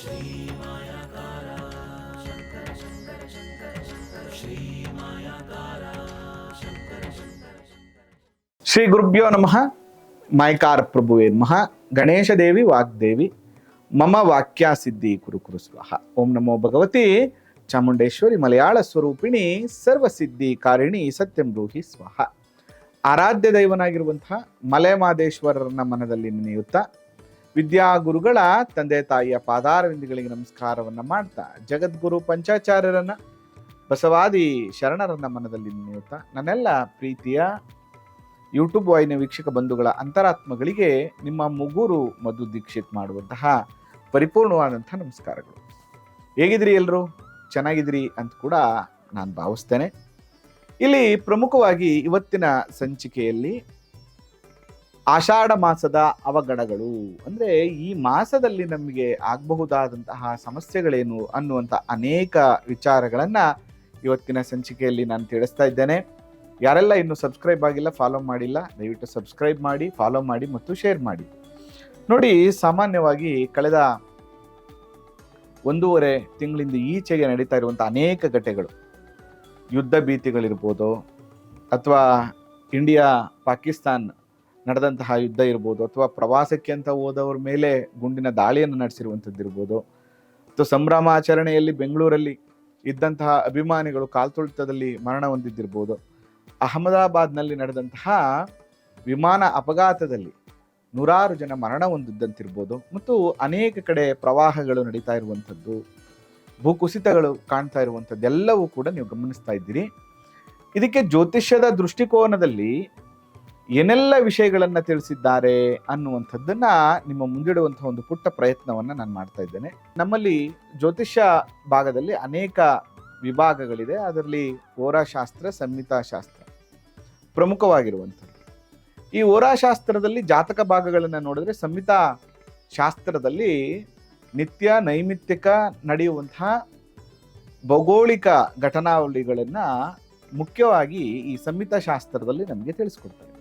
ಶ್ರೀ ಗುರುಭ್ಯೋ ನಮಃ. ಮಾಯಕಾರ ಪ್ರಭುವೇ ನಮಃ. ಗಣೇಶ ದೇವಿ ವಾಗ್ದೇವಿ ಮಮ ವಾಕ್ಯ ಸಿದ್ಧಿ ಕುರು ಕುರು ಸ್ವಾಹ. ಓಂ ನಮೋ ಭಗವತಿ ಚಾಮುಂಡೇಶ್ವರಿ ಮಲಯಾಳ ಸ್ವರೂಪಿಣಿ ಸರ್ವಸಿದ್ಧಿ ಕಾರಿಣಿ ಸತ್ಯಂ ಬ್ರೂಹಿ ಸ್ವಾಹ. ಆರಾಧ್ಯ ದೈವನಾಗಿರುವಂತಹ ಮಲೆಮಾದೇಶ್ವರರನ್ನ ಮನದಲ್ಲಿ ನೆನೆಯುತ್ತಾ ವಿದ್ಯಾಗುರುಗಳ ತಂದೆ ತಾಯಿಯ ಪಾದಾರವಿಂದಗಳಿಗೆ ನಮಸ್ಕಾರವನ್ನ ಮಾಡ್ತಾ ಜಗದ್ಗುರು ಪಂಚಾಚಾರ್ಯರನ್ನ ಬಸವಾದಿ ಶರಣರನ್ನ ಮನದಲ್ಲಿ ನೆನೆಯುತ್ತಾ ನನ್ನೆಲ್ಲ ಪ್ರೀತಿಯ ಯೂಟ್ಯೂಬ್ ವಾಹಿನಿಯ ವೀಕ್ಷಕ ಬಂಧುಗಳ ಅಂತರಾತ್ಮಗಳಿಗೆ ನಿಮ್ಮ ಮುಗುರು ಮಧು ದೀಕ್ಷಿತ್ ಮಾಡುವಂತಹ ಪರಿಪೂರ್ಣವಾದಂಥ ನಮಸ್ಕಾರಗಳು. ಹೇಗಿದ್ರಿ ಎಲ್ಲರೂ? ಚೆನ್ನಾಗಿದ್ರಿ ಅಂತ ಕೂಡ ನಾನು ಭಾವಿಸ್ತೇನೆ. ಇಲ್ಲಿ ಪ್ರಮುಖವಾಗಿ ಇವತ್ತಿನ ಸಂಚಿಕೆಯಲ್ಲಿ ಆಷಾಢ ಮಾಸದ ಅವಘಡಗಳು, ಅಂದರೆ ಈ ಮಾಸದಲ್ಲಿ ನಮಗೆ ಆಗಬಹುದಾದಂತಹ ಸಮಸ್ಯೆಗಳೇನು ಅನ್ನುವಂಥ ಅನೇಕ ವಿಚಾರಗಳನ್ನ ಇವತ್ತಿನ ಸಂಚಿಕೆಯಲ್ಲಿ ನಾನು ತಿಳಿಸ್ತಾ ಇದ್ದೇನೆ. ಯಾರೆಲ್ಲ ಇನ್ನು ಸಬ್ಸ್ಕ್ರೈಬ್ ಆಗಿಲ್ಲ, ಫಾಲೋ ಮಾಡಿಲ್ಲ, ದಯವಿಟ್ಟು ಸಬ್ಸ್ಕ್ರೈಬ್ ಮಾಡಿ, ಫಾಲೋ ಮಾಡಿ ಮತ್ತು ಶೇರ್ ಮಾಡಿ. ನೋಡಿ, ಸಾಮಾನ್ಯವಾಗಿ ಕಳೆದ 1.5 ತಿಂಗಳಿಂದ ಈಚೆಗೆ ನಡೀತಾ ಇರುವಂಥ ಅನೇಕ ಘಟನೆಗಳು, ಯುದ್ಧ ಭೀತಿಗಳಿರ್ಬೋದು, ಅಥವಾ ಇಂಡಿಯಾ ಪಾಕಿಸ್ತಾನ್ ನಡೆದಂತಹ ಯುದ್ಧ ಇರ್ಬೋದು, ಅಥವಾ ಪ್ರವಾಸಕ್ಕೆ ಅಂತ ಹೋದವ್ರ ಮೇಲೆ ಗುಂಡಿನ ದಾಳಿಯನ್ನು ನಡೆಸಿರುವಂಥದ್ದು ಇರ್ಬೋದು, ಅಥವಾ ಸಂಭ್ರಮಾಚರಣೆಯಲ್ಲಿ ಬೆಂಗಳೂರಲ್ಲಿ ಇದ್ದಂತಹ ಅಭಿಮಾನಿಗಳು ಕಾಲ್ತುಳಿತದಲ್ಲಿ ಮರಣ ಹೊಂದಿದ್ದಿರ್ಬೋದು, ಅಹಮದಾಬಾದ್ನಲ್ಲಿ ನಡೆದಂತಹ ವಿಮಾನ ಅಪಘಾತದಲ್ಲಿ 100 ಜನ ಮರಣ ಹೊಂದಿದ್ದಂತಿರ್ಬೋದು, ಮತ್ತು ಅನೇಕ ಕಡೆ ಪ್ರವಾಹಗಳು ನಡೀತಾ ಇರುವಂಥದ್ದು, ಭೂಕುಸಿತಗಳು ಕಾಣ್ತಾ ಇರುವಂಥದ್ದು ಎಲ್ಲವೂ ಕೂಡ ನೀವು ಗಮನಿಸ್ತಾ ಇದ್ದೀರಿ. ಇದಕ್ಕೆ ಜ್ಯೋತಿಷ್ಯದ ದೃಷ್ಟಿಕೋನದಲ್ಲಿ ಏನೆಲ್ಲ ವಿಷಯಗಳನ್ನು ತಿಳಿಸಿದ್ದಾರೆ ಅನ್ನುವಂಥದ್ದನ್ನ ನಿಮ್ಮ ಮುಂದಿಡುವಂತಹ ಒಂದು ಪುಟ್ಟ ಪ್ರಯತ್ನವನ್ನು ನಾನು ಮಾಡ್ತಾ ಇದ್ದೇನೆ. ನಮ್ಮಲ್ಲಿ ಜ್ಯೋತಿಷ್ಯ ಭಾಗದಲ್ಲಿ ಅನೇಕ ವಿಭಾಗಗಳಿದೆ. ಅದರಲ್ಲಿ ಹೋರಾಶಾಸ್ತ್ರ, ಸಂಹಿತಾಶಾಸ್ತ್ರ ಪ್ರಮುಖವಾಗಿರುವಂಥದ್ದು. ಈ ಹೋರಾಶಾಸ್ತ್ರದಲ್ಲಿ ಜಾತಕ ಭಾಗಗಳನ್ನು ನೋಡಿದ್ರೆ, ಸಂಹಿತಾ ಶಾಸ್ತ್ರದಲ್ಲಿ ನಿತ್ಯ ನೈಮಿತ್ತಿಕ ನಡೆಯುವಂತಹ ಭೌಗೋಳಿಕ ಘಟನಾವಳಿಗಳನ್ನು ಮುಖ್ಯವಾಗಿ ಈ ಸಂಹಿತಾ ಶಾಸ್ತ್ರದಲ್ಲಿ ನಮಗೆ ತಿಳಿಸ್ಕೊಡ್ತಾರೆ.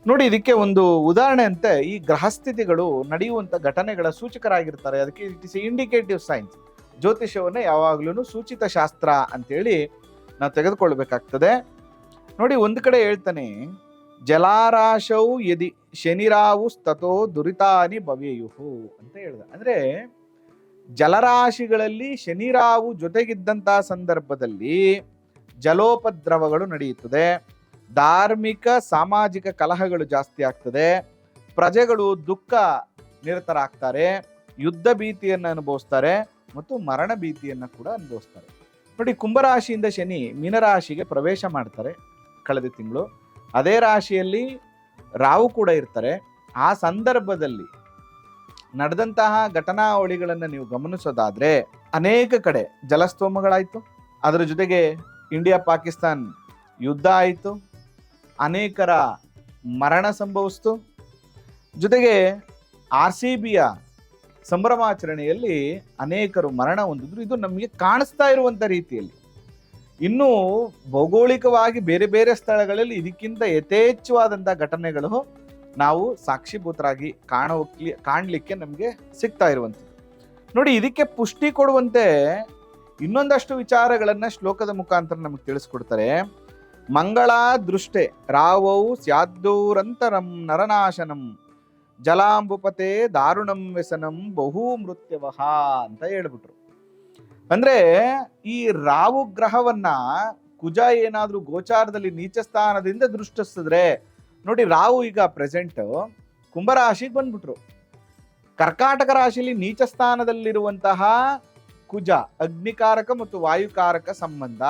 ನೋಡಿ, ಇದಕ್ಕೆ ಒಂದು ಉದಾಹರಣೆ ಅಂತೆ ಈ ಗ್ರಹಸ್ಥಿತಿಗಳು ನಡೆಯುವಂಥ ಘಟನೆಗಳ ಸೂಚಕರಾಗಿರ್ತಾರೆ. ಅದಕ್ಕೆ ಇಟ್ ಇಸ್ ಇಂಡಿಕೇಟಿವ್ ಸೈನ್ಸ್. ಜ್ಯೋತಿಷ್ಯವನ್ನು ಯಾವಾಗ್ಲೂ ಸೂಚಿತ ಶಾಸ್ತ್ರ ಅಂತೇಳಿ ನಾವು ತೆಗೆದುಕೊಳ್ಬೇಕಾಗ್ತದೆ. ನೋಡಿ, ಒಂದು ಕಡೆ ಹೇಳ್ತಾನೆ, ಜಲಾರಾಶೌ ಯದಿ ಶನಿರಾವು ತಥೋ ದುರಿತಾನಿ ಭವ್ಯಯುಹು ಅಂತ ಹೇಳ್ದ. ಅಂದ್ರೆ ಜಲರಾಶಿಗಳಲ್ಲಿ ಶನಿರಾವು ಜೊತೆಗಿದ್ದಂತಹ ಸಂದರ್ಭದಲ್ಲಿ ಜಲೋಪದ್ರವಗಳು ನಡೆಯುತ್ತದೆ, ಧಾರ್ಮಿಕ ಸಾಮಾಜಿಕ ಕಲಹಗಳು ಜಾಸ್ತಿ ಆಗ್ತದೆ, ಪ್ರಜೆಗಳು ದುಃಖ ನಿರತರಾಗ್ತಾರೆ, ಯುದ್ಧ ಭೀತಿಯನ್ನು ಅನುಭವಿಸ್ತಾರೆ ಮತ್ತು ಮರಣ ಭೀತಿಯನ್ನು ಕೂಡ ಅನುಭವಿಸ್ತಾರೆ. ನೋಡಿ, ಕುಂಭರಾಶಿಯಿಂದ ಶನಿ ಮೀನರಾಶಿಗೆ ಪ್ರವೇಶ ಮಾಡ್ತಾರೆ ಕಳೆದ ತಿಂಗಳು. ಅದೇ ರಾಶಿಯಲ್ಲಿ ರಾಹು ಕೂಡ ಇರ್ತಾರೆ. ಆ ಸಂದರ್ಭದಲ್ಲಿ ನಡೆದಂತಹ ಘಟನಾವಳಿಗಳನ್ನು ನೀವು ಗಮನಿಸೋದಾದ್ರೆ ಅನೇಕ ಕಡೆ ಜಲಸ್ತೋಮಗಳಾಯಿತು, ಅದರ ಜೊತೆಗೆ ಇಂಡಿಯಾ ಪಾಕಿಸ್ತಾನ್ ಯುದ್ಧ ಆಯಿತು, ಅನೇಕರ ಮರಣ ಸಂಭವಿಸ್ತು, ಜೊತೆಗೆ RCBಯ ಸಂಭ್ರಮಾಚರಣೆಯಲ್ಲಿ ಅನೇಕರು ಮರಣ ಹೊಂದಿದ್ರು. ಇದು ನಮಗೆ ಕಾಣಿಸ್ತಾ ಇರುವಂಥ ರೀತಿಯಲ್ಲಿ. ಇನ್ನು ಭೌಗೋಳಿಕವಾಗಿ ಬೇರೆ ಬೇರೆ ಸ್ಥಳಗಳಲ್ಲಿ ಇದಕ್ಕಿಂತ ಯಥೇಚ್ಛವಾದಂಥ ಘಟನೆಗಳು ನಾವು ಸಾಕ್ಷಿಭೂತರಾಗಿ ಕಾಣಲಿಕ್ಕೆ ನಮಗೆ ಸಿಗ್ತಾ ಇರುವಂಥದ್ದು. ನೋಡಿ, ಇದಕ್ಕೆ ಪುಷ್ಟಿ ಕೊಡುವಂತೆ ಇನ್ನೊಂದಷ್ಟು ವಿಚಾರಗಳನ್ನು ಶ್ಲೋಕದ ಮುಖಾಂತರ ನಮಗೆ ತಿಳಿಸ್ಕೊಡ್ತಾರೆ. ಮಂಗಳ ದೃಷ್ಟೆ ರಾವೌ ಸ್ಯಾದ್ದೂರಂತರಂ ನರನಾಶನಂ ಜಲಾಂಬುಪತೆ ದಾರುಣಂ ವ್ಯಸನಂ ಬಹು ಮೃತ್ಯವಹ ಅಂತ ಹೇಳ್ಬಿಟ್ರು. ಅಂದ್ರೆ ಈ ರಾವು ಗ್ರಹವನ್ನ ಕುಜ ಏನಾದ್ರೂ ಗೋಚಾರದಲ್ಲಿ ನೀಚ ಸ್ಥಾನದಿಂದ ದೃಷ್ಟಿಸಿದ್ರೆ, ನೋಡಿ ರಾವು ಈಗ ಪ್ರೆಸೆಂಟ್ ಕುಂಭರಾಶಿಗೆ ಬಂದ್ಬಿಟ್ರು. ಕರ್ಕಾಟಕ ರಾಶಿಯಲ್ಲಿ ನೀಚ ಸ್ಥಾನದಲ್ಲಿರುವಂತಹ ಕುಜ ಅಗ್ನಿಕಾರಕ ಮತ್ತು ವಾಯುಕಾರಕ ಸಂಬಂಧ.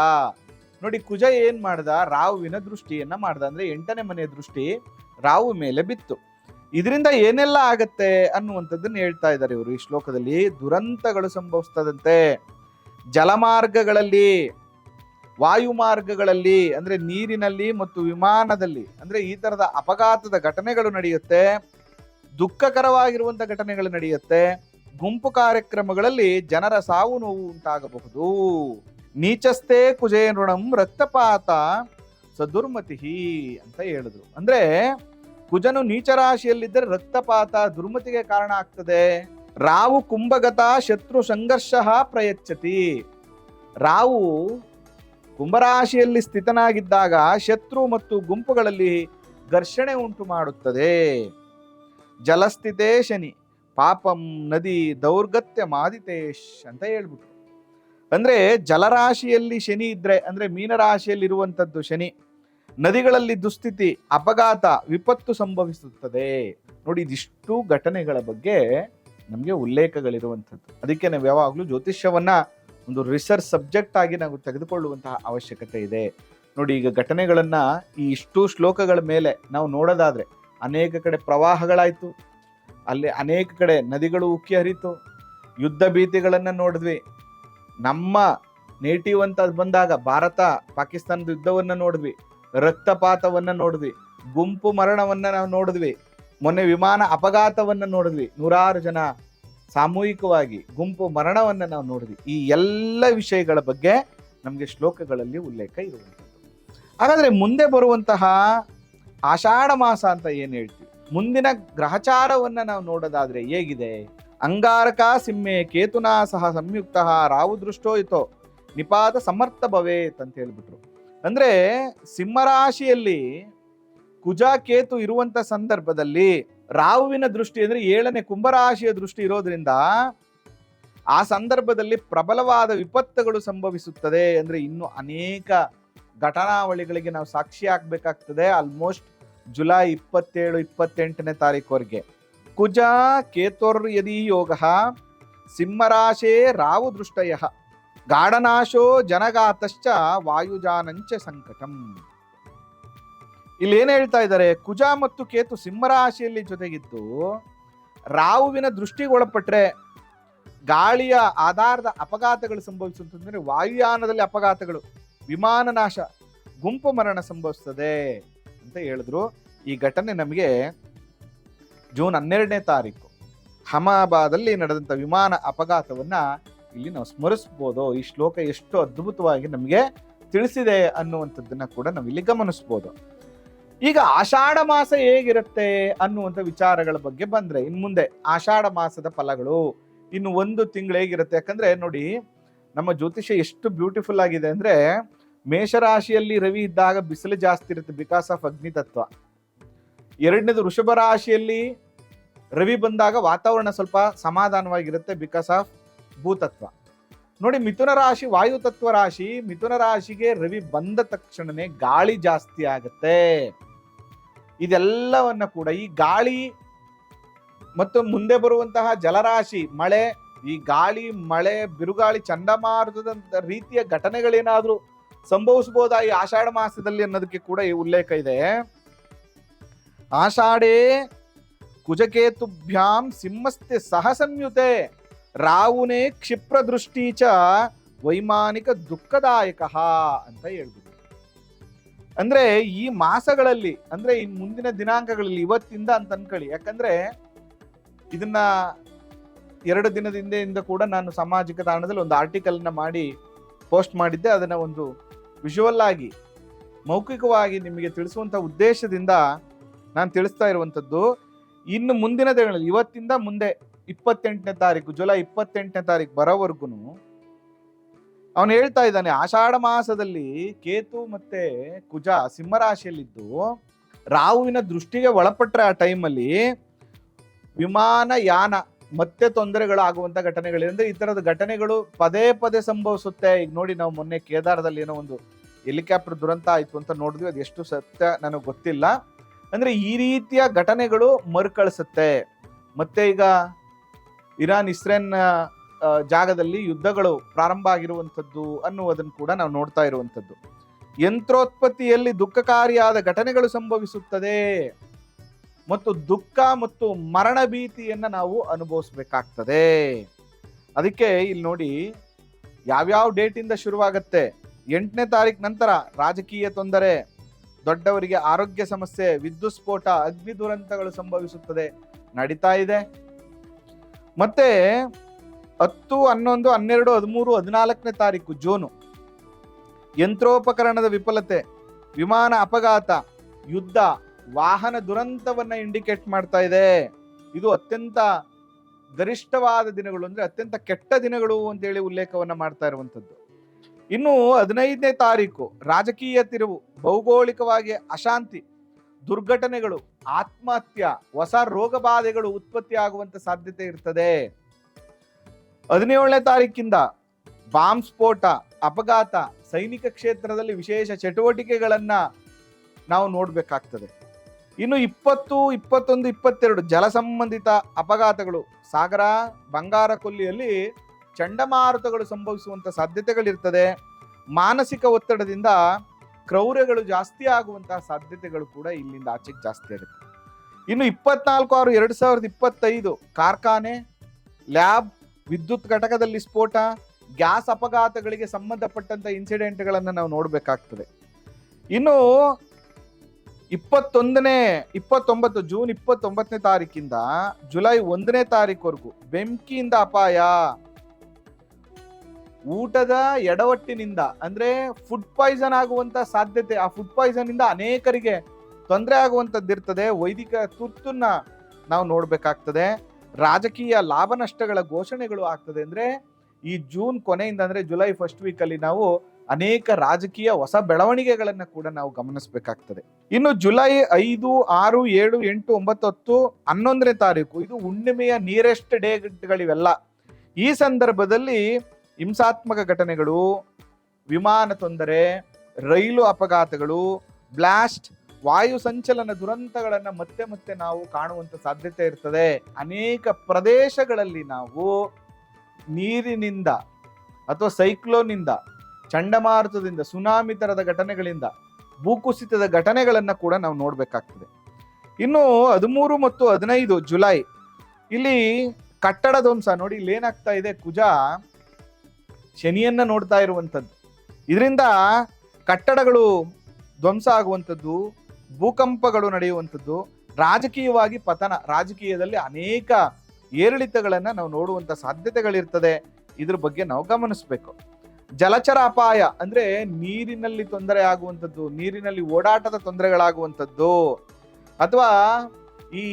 ನೋಡಿ, ಕುಜ ಏನ್ ಮಾಡ್ದ? ರಾಹುವಿನ ದೃಷ್ಟಿಯನ್ನ ಮಾಡ್ದ. ಅಂದ್ರೆ 8ನೇ ಮನೆಯ ದೃಷ್ಟಿ ರಾವು ಮೇಲೆ ಬಿತ್ತು. ಇದರಿಂದ ಏನೆಲ್ಲ ಆಗತ್ತೆ ಅನ್ನುವಂಥದ್ದನ್ನು ಹೇಳ್ತಾ ಇದ್ದಾರೆ ಇವರು ಈ ಶ್ಲೋಕದಲ್ಲಿ. ದುರಂತಗಳು ಸಂಭವಿಸ್ತದಂತೆ, ಜಲಮಾರ್ಗಗಳಲ್ಲಿ, ವಾಯು ಮಾರ್ಗಗಳಲ್ಲಿ, ಅಂದ್ರೆ ನೀರಿನಲ್ಲಿ ಮತ್ತು ವಿಮಾನದಲ್ಲಿ, ಅಂದ್ರೆ ಈ ತರದ ಅಪಘಾತದ ಘಟನೆಗಳು ನಡೆಯುತ್ತೆ, ದುಃಖಕರವಾಗಿರುವಂಥ ಘಟನೆಗಳು ನಡೆಯುತ್ತೆ, ಗುಂಪು ಕಾರ್ಯಕ್ರಮಗಳಲ್ಲಿ ಜನರ ಸಾವು ನೋವು ಉಂಟಾಗಬಹುದು. ನೀಚಸ್ಥೆ ಕುಜೇನೃಣಂ ರಕ್ತಪಾತ ಸದುರ್ಮತಿ ಅಂತ ಹೇಳಿದ್ರು. ಅಂದ್ರೆ ಕುಜನು ನೀಚ ರಾಶಿಯಲ್ಲಿದ್ದರೆ ರಕ್ತಪಾತ ದುರ್ಮತಿಗೆ ಕಾರಣ ಆಗ್ತದೆ. ರಾವು ಕುಂಭಗತ ಶತ್ರು ಸಂಘರ್ಷ ಪ್ರಯಚ್ಛತಿ. ರಾವು ಕುಂಭರಾಶಿಯಲ್ಲಿ ಸ್ಥಿತನಾಗಿದ್ದಾಗ ಶತ್ರು ಮತ್ತು ಗುಂಪುಗಳಲ್ಲಿ ಘರ್ಷಣೆ ಉಂಟು ಮಾಡುತ್ತದೆ. ಜಲಸ್ಥಿತೇ ಶನಿ ಪಾಪಂ ನದಿ ದೌರ್ಗತ್ಯ ಮಾದಿತೇಶ್ ಅಂತ ಹೇಳ್ಬಿಟ್ರು. ಅಂದ್ರೆ ಜಲರಾಶಿಯಲ್ಲಿ ಶನಿ ಇದ್ರೆ, ಅಂದ್ರೆ ಮೀನರಾಶಿಯಲ್ಲಿ ಇರುವಂತದ್ದು ಶನಿ, ನದಿಗಳಲ್ಲಿ ದುಸ್ಥಿತಿ, ಅಪಘಾತ, ವಿಪತ್ತು ಸಂಭವಿಸುತ್ತದೆ. ನೋಡಿ, ಇದಿಷ್ಟು ಘಟನೆಗಳ ಬಗ್ಗೆ ನಮಗೆ ಉಲ್ಲೇಖಗಳಿರುವಂಥದ್ದು. ಅದಕ್ಕೆ ನಾವು ಯಾವಾಗಲೂ ಜ್ಯೋತಿಷ್ಯವನ್ನ ಒಂದು ರಿಸರ್ಚ್ ಸಬ್ಜೆಕ್ಟ್ ಆಗಿ ನಾವು ತೆಗೆದುಕೊಳ್ಳುವಂತಹ ಅವಶ್ಯಕತೆ ಇದೆ. ನೋಡಿ, ಈಗ ಘಟನೆಗಳನ್ನ ಈ ಇಷ್ಟು ಶ್ಲೋಕಗಳ ಮೇಲೆ ನಾವು ನೋಡೋದಾದ್ರೆ, ಅನೇಕ ಕಡೆ ಪ್ರವಾಹಗಳಾಯ್ತು, ಅಲ್ಲಿ ಅನೇಕ ಕಡೆ ನದಿಗಳು ಉಕ್ಕಿ ಹರಿತು, ಯುದ್ಧ ಭೀತಿಗಳನ್ನ ನೋಡಿದ್ವಿ. ನಮ್ಮ ನೇಟಿವ್ ಅಂತ ಬಂದಾಗ ಭಾರತ ಪಾಕಿಸ್ತಾನದ ಯುದ್ಧವನ್ನ ನೋಡಿದ್ವಿ, ರಕ್ತಪಾತವನ್ನ ನೋಡಿದ್ವಿ, ಗುಂಪು ಮರಣವನ್ನ ನಾವು ನೋಡಿದ್ವಿ, ಮೊನ್ನೆ ವಿಮಾನ ಅಪಘಾತವನ್ನ ನೋಡಿದ್ವಿ, 100 ಜನ ಸಾಮೂಹಿಕವಾಗಿ ಗುಂಪು ಮರಣವನ್ನ ನಾವು ನೋಡಿದ್ವಿ. ಈ ಎಲ್ಲ ವಿಷಯಗಳ ಬಗ್ಗೆ ನಮಗೆ ಶ್ಲೋಕಗಳಲ್ಲಿ ಉಲ್ಲೇಖ ಇರುವಂಥದ್ದು. ಹಾಗಾದ್ರೆ ಮುಂದೆ ಬರುವಂತಹ ಆಷಾಢ ಮಾಸ ಅಂತ ಏನ್ ಹೇಳ್ತೀವಿ, ಮುಂದಿನ ಗ್ರಹಚಾರವನ್ನ ನಾವು ನೋಡೋದಾದ್ರೆ ಹೇಗಿದೆ? ಅಂಗಾರಕ ಸಿಂಹೆ ಕೇತುನಾ ಸಹ ಸಂಯುಕ್ತ ರಾವು ದೃಷ್ಟೋಯಿತೋ ನಿಪಾತ ಸಮರ್ಥ ಭವೇತ್ ಅಂತ ಹೇಳ್ಬಿಟ್ರು. ಅಂದ್ರೆ ಸಿಂಹರಾಶಿಯಲ್ಲಿ ಕುಜ ಕೇತು ಇರುವಂತ ಸಂದರ್ಭದಲ್ಲಿ ರಾಹುವಿನ ದೃಷ್ಟಿ ಅಂದ್ರೆ 7ನೇ ಕುಂಭರಾಶಿಯ ದೃಷ್ಟಿ ಇರೋದ್ರಿಂದ ಆ ಸಂದರ್ಭದಲ್ಲಿ ಪ್ರಬಲವಾದ ವಿಪತ್ತುಗಳು ಸಂಭವಿಸುತ್ತದೆ. ಅಂದ್ರೆ ಇನ್ನು ಅನೇಕ ಘಟನಾವಳಿಗಳಿಗೆ ನಾವು ಸಾಕ್ಷಿ ಆಗ್ಬೇಕಾಗ್ತದೆ. ಆಲ್ಮೋಸ್ಟ್ ಜುಲೈ 27-28ನೇ ತಾರೀಕುವರೆಗೆ ಕುಜ ಕೇತುರ್ ಯದಿ ಯೋಗ ಸಿಂಹರಾಶೇ ರಾವು ದೃಷ್ಟಯ ಗಾಢನಾಶೋ ಜನಗಾತಶ್ಚ ವಾಯುಜಾನಂಚ ಸಂಕಟಂ. ಇಲ್ಲಿ ಏನ್ ಹೇಳ್ತಾ ಇದ್ದಾರೆ, ಕುಜ ಮತ್ತು ಕೇತು ಸಿಂಹರಾಶಿಯಲ್ಲಿ ಜೊತೆಗಿದ್ದು ರಾಹುವಿನ ದೃಷ್ಟಿಗೊಳಪಟ್ರೆ ಗಾಳಿಯ ಆಧಾರದ ಅಪಘಾತಗಳು ಸಂಭವಿಸುತ್ತಂದ್ರೆ ವಾಯುಯಾನದಲ್ಲಿ ಅಪಘಾತಗಳು, ವಿಮಾನ ನಾಶ, ಗುಂಪು ಮರಣ ಸಂಭವಿಸ್ತದೆ ಅಂತ ಹೇಳಿದ್ರು. ಈ ಘಟನೆ ನಮಗೆ ಜೂನ್ 12ನೇ ತಾರೀಕು ಹಮಾಬಾದಲ್ಲಿ ನಡೆದಂತ ವಿಮಾನ ಅಪಘಾತವನ್ನ ಇಲ್ಲಿ ನಾವು ಸ್ಮರಿಸ್ಬೋದು. ಈ ಶ್ಲೋಕ ಎಷ್ಟು ಅದ್ಭುತವಾಗಿ ನಮಗೆ ತಿಳಿಸಿದೆ ಅನ್ನುವಂಥದ್ದನ್ನ ಕೂಡ ನಾವು ಇಲ್ಲಿ ಗಮನಿಸ್ಬೋದು. ಈಗ ಆಷಾಢ ಮಾಸ ಹೇಗಿರುತ್ತೆ ಅನ್ನುವಂಥ ವಿಚಾರಗಳ ಬಗ್ಗೆ ಬಂದ್ರೆ, ಇನ್ನು ಮುಂದೆ ಆಷಾಢ ಮಾಸದ ಫಲಗಳು ಇನ್ನು 1 ತಿಂಗಳು ಹೇಗಿರುತ್ತೆ? ಯಾಕಂದ್ರೆ ನೋಡಿ, ನಮ್ಮ ಜ್ಯೋತಿಷ್ಯ ಎಷ್ಟು ಬ್ಯೂಟಿಫುಲ್ ಆಗಿದೆ ಅಂದ್ರೆ, ಮೇಷರಾಶಿಯಲ್ಲಿ ರವಿ ಇದ್ದಾಗ ಬಿಸಿಲು ಜಾಸ್ತಿ ಇರುತ್ತೆ ಬಿಕಾಸ್ ಆಫ್ ಅಗ್ನಿ ತತ್ವ. 2ನೇದು ವೃಷಭ ರಾಶಿಯಲ್ಲಿ ರವಿ ಬಂದಾಗ ವಾತಾವರಣ ಸ್ವಲ್ಪ ಸಮಾಧಾನವಾಗಿರುತ್ತೆ ಬಿಕಾಸ್ ಆಫ್ ಭೂತತ್ವ. ನೋಡಿ, ಮಿಥುನ ರಾಶಿ ವಾಯು ತತ್ವ ರಾಶಿ, ಮಿಥುನ ರಾಶಿಗೆ ರವಿ ಬಂದ ತಕ್ಷಣನೇ ಗಾಳಿ ಜಾಸ್ತಿ ಆಗುತ್ತೆ. ಇದೆಲ್ಲವನ್ನ ಕೂಡ ಈ ಗಾಳಿ ಮತ್ತು ಮುಂದೆ ಬರುವಂತಹ ಜಲರಾಶಿ ಮಳೆ, ಈ ಗಾಳಿ ಮಳೆ ಬಿರುಗಾಳಿ ಚಂಡಮಾರುತದ ರೀತಿಯ ಘಟನೆಗಳೇನಾದ್ರೂ ಸಂಭವಿಸಬಹುದಾ ಈ ಆಷಾಢ ಮಾಸದಲ್ಲಿ ಅನ್ನೋದಕ್ಕೆ ಕೂಡ ಈ ಉಲ್ಲೇಖ ಇದೆ. ಆಷಾಢೇ ಕುಜಕೇತುಭ್ಯಾಂ ಸಿಂಹಸ್ಥೆ ಸಹ ಸಂಯುತೆ ರಾವುನೇ ಕ್ಷಿಪ್ರ ದೃಷ್ಟಿಚ ವೈಮಾನಿಕ ದುಃಖದಾಯಕ ಅಂತ ಹೇಳ್ಬಿಟ್ಟು. ಅಂದ್ರೆ ಈ ಮಾಸಗಳಲ್ಲಿ, ಅಂದ್ರೆ ಈ ಮುಂದಿನ ದಿನಾಂಕಗಳಲ್ಲಿ, ಇವತ್ತಿಂದ ಅಂತ ಅನ್ಕೊಳ್ಳಿ, ಯಾಕಂದ್ರೆ ಇದನ್ನ 2 ದಿನದ ಹಿಂದೆಯಿಂದ ಕೂಡ ನಾನು ಸಾಮಾಜಿಕ ತಾಣದಲ್ಲಿ ಒಂದು ಆರ್ಟಿಕಲ್ ನ ಮಾಡಿ ಪೋಸ್ಟ್ ಮಾಡಿದ್ದೆ. ಅದನ್ನ ಒಂದು ವಿಜುವಲ್ ಆಗಿ ಮೌಖಿಕವಾಗಿ ನಿಮಗೆ ತಿಳಿಸುವಂತ ಉದ್ದೇಶದಿಂದ ನಾನು ತಿಳಿಸ್ತಾ ಇರುವಂತದ್ದು. ಇನ್ನು ಮುಂದಿನ ದಿನಗಳಲ್ಲಿ ಇವತ್ತಿಂದ ಮುಂದೆ 28ನೇ ತಾರೀಕು ಜುಲೈ 28ನೇ ತಾರೀಕು ಬರೋವರೆಗೂ ಅವನು ಹೇಳ್ತಾ ಇದ್ದಾನೆ, ಆಷಾಢ ಮಾಸದಲ್ಲಿ ಕೇತು ಮತ್ತೆ ಕುಜ ಸಿಂಹರಾಶಿಯಲ್ಲಿದ್ದು ರಾಹುವಿನ ದೃಷ್ಟಿಗೆ ಒಳಪಟ್ರೆ ಆ ಟೈಮಲ್ಲಿ ವಿಮಾನಯಾನ ಮತ್ತೆ ತೊಂದರೆಗಳಾಗುವಂತ ಘಟನೆಗಳು, ಅಂದ್ರೆ ಈ ತರದ ಘಟನೆಗಳು ಪದೇ ಪದೇ ಸಂಭವಿಸುತ್ತೆ. ಈಗ ನೋಡಿ, ನಾವು ಮೊನ್ನೆ ಕೇದಾರದಲ್ಲಿ ಏನೋ ಒಂದು ಹೆಲಿಕಾಪ್ಟರ್ ದುರಂತ ಆಯ್ತು ಅಂತ ನೋಡಿದ್ವಿ. ಅದು ಎಷ್ಟು ಸತ್ಯ ನನಗೆ ಗೊತ್ತಿಲ್ಲ. ಅಂದ್ರೆ ಈ ರೀತಿಯ ಘಟನೆಗಳು ಮರುಕಳಿಸುತ್ತೆ. ಮತ್ತೆ ಈಗ ಇರಾನ್ ಇಸ್ರೇಲ್ ಜಾಗದಲ್ಲಿ ಯುದ್ಧಗಳು ಪ್ರಾರಂಭ ಆಗಿರುವಂಥದ್ದು ಅನ್ನುವುದನ್ನು ಕೂಡ ನಾವು ನೋಡ್ತಾ ಇರುವಂಥದ್ದು. ಯಂತ್ರೋತ್ಪತ್ತಿಯಲ್ಲಿ ದುಃಖಕಾರಿಯಾದ ಘಟನೆಗಳು ಸಂಭವಿಸುತ್ತದೆ ಮತ್ತು ದುಃಖ ಮತ್ತು ಮರಣ ಭೀತಿಯನ್ನ ನಾವು ಅನುಭವಿಸ್ಬೇಕಾಗ್ತದೆ. ಅದಕ್ಕೆ ಇಲ್ಲಿ ನೋಡಿ, ಯಾವ್ಯಾವ ಡೇಟ್ ಇಂದ ಶುರುವಾಗತ್ತೆ. 8ನೇ ತಾರೀಕು ನಂತರ ರಾಜಕೀಯ ತೊಂದರೆ, ದೊಡ್ಡವರಿಗೆ ಆರೋಗ್ಯ ಸಮಸ್ಯೆ, ವಿದ್ಯುತ್ ಸ್ಫೋಟ, ಅಗ್ನಿ ದುರಂತಗಳು ಸಂಭವಿಸುತ್ತದೆ, ನಡೀತಾ ಇದೆ. ಮತ್ತೆ 10, 11, 12, 13, 14ನೇ ತಾರೀಕು ಜೂನು ಯಂತ್ರೋಪಕರಣದ ವಿಫಲತೆ, ವಿಮಾನ ಅಪಘಾತ, ಯುದ್ಧ, ವಾಹನ ದುರಂತವನ್ನ ಇಂಡಿಕೇಟ್ ಮಾಡ್ತಾ ಇದೆ. ಇದು ಅತ್ಯಂತ ಗರಿಷ್ಠವಾದ ದಿನಗಳು, ಅಂದ್ರೆ ಅತ್ಯಂತ ಕೆಟ್ಟ ದಿನಗಳು ಅಂತೇಳಿ ಉಲ್ಲೇಖವನ್ನ ಮಾಡ್ತಾ ಇರುವಂತದ್ದು. ಇನ್ನು 15ನೇ ತಾರೀಕು ರಾಜಕೀಯ ತಿರುವು, ಭೌಗೋಳಿಕವಾಗಿ ಅಶಾಂತಿ, ದುರ್ಘಟನೆಗಳು, ಆತ್ಮಹತ್ಯೆ, ಹೊಸ ರೋಗ ಬಾಧೆಗಳು ಉತ್ಪತ್ತಿ ಆಗುವಂತ ಸಾಧ್ಯತೆ ಇರ್ತದೆ. 17ನೇ ತಾರೀಕಿಂದ ಬಾಂಬ್ ಸ್ಫೋಟ, ಅಪಘಾತ, ಸೈನಿಕ ಕ್ಷೇತ್ರದಲ್ಲಿ ವಿಶೇಷ ಚಟುವಟಿಕೆಗಳನ್ನ ನಾವು ನೋಡ್ಬೇಕಾಗ್ತದೆ. ಇನ್ನು 20, 21, 22 ಜಲ ಸಂಬಂಧಿತ ಅಪಘಾತಗಳು, ಸಾಗರ, ಬಂಗಾರ ಕೊಲ್ಲಿಯಲ್ಲಿ ಚಂಡಮಾರುತಗಳು ಸಂಭವಿಸುವಂತ ಸಾಧ್ಯತೆಗಳಿರ್ತದೆ. ಮಾನಸಿಕ ಒತ್ತಡದಿಂದ ಕ್ರೌರ್ಯಗಳು ಜಾಸ್ತಿ ಆಗುವಂತಹ ಸಾಧ್ಯತೆಗಳು ಕೂಡ ಇಲ್ಲಿಂದ ಆಚೆಗೆ ಜಾಸ್ತಿ ಆಗುತ್ತೆ. ಇನ್ನು 24/6/2025 ಕಾರ್ಖಾನೆ, ಲ್ಯಾಬ್, ವಿದ್ಯುತ್ ಘಟಕದಲ್ಲಿ ಸ್ಫೋಟ, ಗ್ಯಾಸ್ ಅಪಘಾತಗಳಿಗೆ ಸಂಬಂಧಪಟ್ಟಂತ ಇನ್ಸಿಡೆಂಟ್ಗಳನ್ನು ನಾವು ನೋಡ್ಬೇಕಾಗ್ತದೆ. ಇನ್ನು 29 ಜೂನ್ 29ನೇ ತಾರೀಕಿಂದ ಜುಲೈ 1ನೇ ತಾರೀಕುವರೆಗೂ ಬೆಂಕಿಯಿಂದ ಅಪಾಯ, ಊಟದ ಎಡವಟ್ಟಿನಿಂದ ಅಂದ್ರೆ ಫುಡ್ ಪಾಯ್ಸನ್ ಆಗುವಂತ ಸಾಧ್ಯತೆ, ಆ ಫುಡ್ ಪಾಯ್ಸನ್ ಇಂದ ಅನೇಕರಿಗೆ ತೊಂದರೆ ಆಗುವಂತದ್ದು ಇರ್ತದೆ. ವೈದಿಕ ತುರ್ತನ್ನ ನಾವು ನೋಡ್ಬೇಕಾಗ್ತದೆ. ರಾಜಕೀಯ ಲಾಭ ನಷ್ಟಗಳ ಘೋಷಣೆಗಳು ಆಗ್ತದೆ. ಅಂದ್ರೆ ಈ ಜೂನ್ ಕೊನೆಯಿಂದ ಅಂದ್ರೆ ಜುಲೈ ಫಸ್ಟ್ ವೀಕ್ ಅಲ್ಲಿ ನಾವು ಅನೇಕ ರಾಜಕೀಯ ಹೊಸ ಬೆಳವಣಿಗೆಗಳನ್ನ ಕೂಡ ನಾವು ಗಮನಿಸಬೇಕಾಗ್ತದೆ. ಇನ್ನು ಜುಲೈ 5, 6, 7, 8, 9, 10, 11ನೇ ತಾರೀಕು ಇದು ಹುಣ್ಣಿಮೆಯ ನಿಯರೆಸ್ಟ್ ಡೇಗಳಿವೆಲ್ಲ. ಈ ಸಂದರ್ಭದಲ್ಲಿ ಹಿಂಸಾತ್ಮಕ ಘಟನೆಗಳು, ವಿಮಾನ ತೊಂದರೆ, ರೈಲು ಅಪಘಾತಗಳು, ಬ್ಲಾಸ್ಟ್, ವಾಯು ಸಂಚಲನ ದುರಂತಗಳನ್ನ ಮತ್ತೆ ಮತ್ತೆ ನಾವು ಕಾಣುವಂತ ಸಾಧ್ಯತೆ ಇರ್ತದೆ. ಅನೇಕ ಪ್ರದೇಶಗಳಲ್ಲಿ ನಾವು ನೀರಿನಿಂದ ಅಥವಾ ಸೈಕ್ಲೋನ್ನಿಂದ, ಚಂಡಮಾರುತದಿಂದ, ಸುನಾಮಿ ತರದ ಘಟನೆಗಳಿಂದ, ಭೂಕುಸಿತದ ಘಟನೆಗಳನ್ನ ಕೂಡ ನಾವು ನೋಡ್ಬೇಕಾಗ್ತದೆ. ಇನ್ನು 13 ಮತ್ತು 15 ಜುಲೈ ಇಲ್ಲಿ ಕಟ್ಟಡ ಧ್ವಂಸ ನೋಡಿ. ಇಲ್ಲಿ ಏನಾಗ್ತಾ ಇದೆ, ಕುಜ ಶನಿಯನ್ನ ನೋಡ್ತಾ ಇರುವಂಥದ್ದು. ಇದರಿಂದ ಕಟ್ಟಡಗಳು ಧ್ವಂಸ ಆಗುವಂಥದ್ದು, ಭೂಕಂಪಗಳು ನಡೆಯುವಂಥದ್ದು, ರಾಜಕೀಯವಾಗಿ ಪತನ, ರಾಜಕೀಯದಲ್ಲಿ ಅನೇಕ ಏರಿಳಿತಗಳನ್ನ ನಾವು ನೋಡುವಂತ ಸಾಧ್ಯತೆಗಳಿರ್ತದೆ. ಇದ್ರ ಬಗ್ಗೆ ನಾವು ಗಮನಿಸಬೇಕು. ಜಲಚರ ಅಪಾಯ ಅಂದ್ರೆ ನೀರಿನಲ್ಲಿ ತೊಂದರೆ ಆಗುವಂಥದ್ದು, ನೀರಿನಲ್ಲಿ ಓಡಾಟದ ತೊಂದರೆಗಳಾಗುವಂಥದ್ದು, ಅಥವಾ ಈ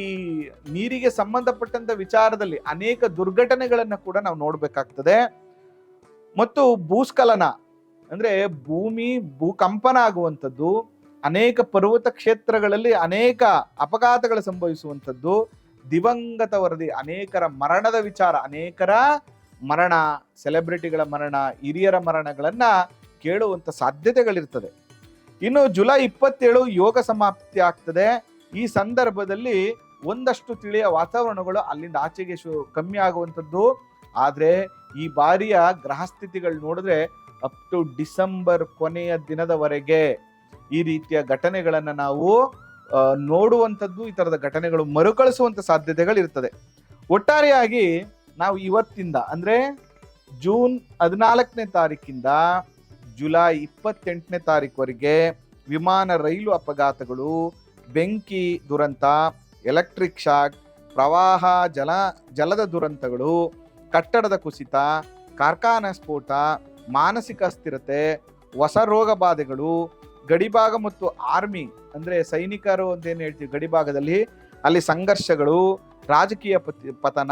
ನೀರಿಗೆ ಸಂಬಂಧಪಟ್ಟಂತ ವಿಚಾರದಲ್ಲಿ ಅನೇಕ ದುರ್ಘಟನೆಗಳನ್ನ ಕೂಡ ನಾವು ನೋಡ್ಬೇಕಾಗ್ತದೆ. ಮತ್ತು ಭೂಸ್ಖಲನ ಅಂದ್ರೆ ಭೂಕಂಪನ ಆಗುವಂಥದ್ದು, ಅನೇಕ ಪರ್ವತ ಕ್ಷೇತ್ರಗಳಲ್ಲಿ ಅನೇಕ ಅಪಘಾತಗಳು ಸಂಭವಿಸುವಂಥದ್ದು, ದಿವಂಗತ ವರದಿ, ಅನೇಕರ ಮರಣದ ವಿಚಾರ, ಅನೇಕರ ಮರಣ, ಸೆಲೆಬ್ರಿಟಿಗಳ ಮರಣ, ಹಿರಿಯರ ಮರಣಗಳನ್ನ ಕೇಳುವಂತ ಸಾಧ್ಯತೆಗಳಿರ್ತದೆ. ಇನ್ನು ಜುಲೈ 27 ಯೋಗ ಸಮಾಪ್ತಿ ಆಗ್ತದೆ. ಈ ಸಂದರ್ಭದಲ್ಲಿ ಒಂದಷ್ಟು ತಿಳಿಯ ವಾತಾವರಣಗಳು ಅಲ್ಲಿಂದ ಆಚೆಗೆ ಕಮ್ಮಿ ಆಗುವಂಥದ್ದು. ಆದ್ರೆ ಈ ಬಾರಿಯ ಗ್ರಹ ಸ್ಥಿತಿಗಳು ನೋಡಿದ್ರೆ ಅಪ್ ಟು ಡಿಸೆಂಬರ್ ಕೊನೆಯ ದಿನದವರೆಗೆ ಈ ರೀತಿಯ ಘಟನೆಗಳನ್ನ ನಾವು ನೋಡುವಂಥದ್ದು, ಈ ತರದ ಘಟನೆಗಳು ಮರುಕಳಿಸುವಂತ ಸಾಧ್ಯತೆಗಳು ಇರ್ತದೆ. ಒಟ್ಟಾರೆಯಾಗಿ ನಾವು ಇವತ್ತಿಂದ ಅಂದ್ರೆ ಜೂನ್ 14ನೇ ತಾರೀಕಿಂದ ಜುಲೈ 28ನೇ ತಾರೀಕುವರೆಗೆ ವಿಮಾನ, ರೈಲು ಅಪಘಾತಗಳು, ಬೆಂಕಿ ದುರಂತ, ಎಲೆಕ್ಟ್ರಿಕ್ ಶಾಕ್, ಪ್ರವಾಹ, ಜಲದ ದುರಂತಗಳು, ಕಟ್ಟಡದ ಕುಸಿತ, ಕಾರ್ಖಾನಾ ಸ್ಫೋಟ, ಮಾನಸಿಕ ಅಸ್ಥಿರತೆ, ಹೊಸ ರೋಗ ಬಾಧೆಗಳು, ಗಡಿಭಾಗ ಮತ್ತು ಆರ್ಮಿ ಅಂದ್ರೆ ಸೈನಿಕರು ಅಂತ ಏನು ಹೇಳ್ತೀವಿ, ಗಡಿಭಾಗದಲ್ಲಿ ಅಲ್ಲಿ ಸಂಘರ್ಷಗಳು, ರಾಜಕೀಯ ಪತನ,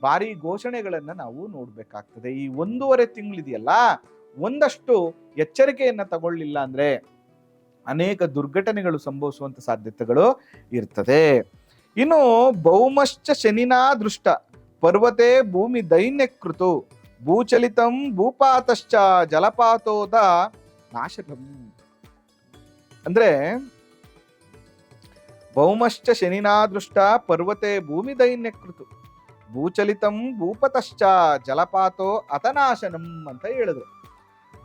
ಭಾರಿ ಘೋಷಣೆಗಳನ್ನ ನಾವು ನೋಡ್ಬೇಕಾಗ್ತದೆ. ಈ 1.5 ತಿಂಗಳಿದೆಯಲ್ಲ, ಒಂದಷ್ಟು ಎಚ್ಚರಿಕೆಯನ್ನ ತಗೊಳ್ಳಿಲ್ಲ ಅಂದ್ರೆ ಅನೇಕ ದುರ್ಘಟನೆಗಳು ಸಂಭವಿಸುವಂತ ಸಾಧ್ಯತೆಗಳು ಇರ್ತದೆ. ಇನ್ನು ಭೌಮಶ್ಚ ಶನಿನಾ ದೃಷ್ಟ ಪರ್ವತೆ ಭೂಮಿ ದೈನ್ಯಕೃತು ಭೂಚಲಿತಂ ಭೂಪಾತಶ್ಚ ಜಲಪಾತೋದ ನಾಶಕಂ ಅಂದ್ರೆ ಭೌಮಶ್ಚ ಶನಿನಾ ದೃಷ್ಟ ಪರ್ವತೆ ಭೂಮಿ ದೈನ್ಯಕೃತು ಭೂಚಲಿತಂ ಭೂಪತಶ್ಚ ಜಲಪಾತೋ ಅತನಾಶನಂ ಅಂತ ಹೇಳಿದ್ರು.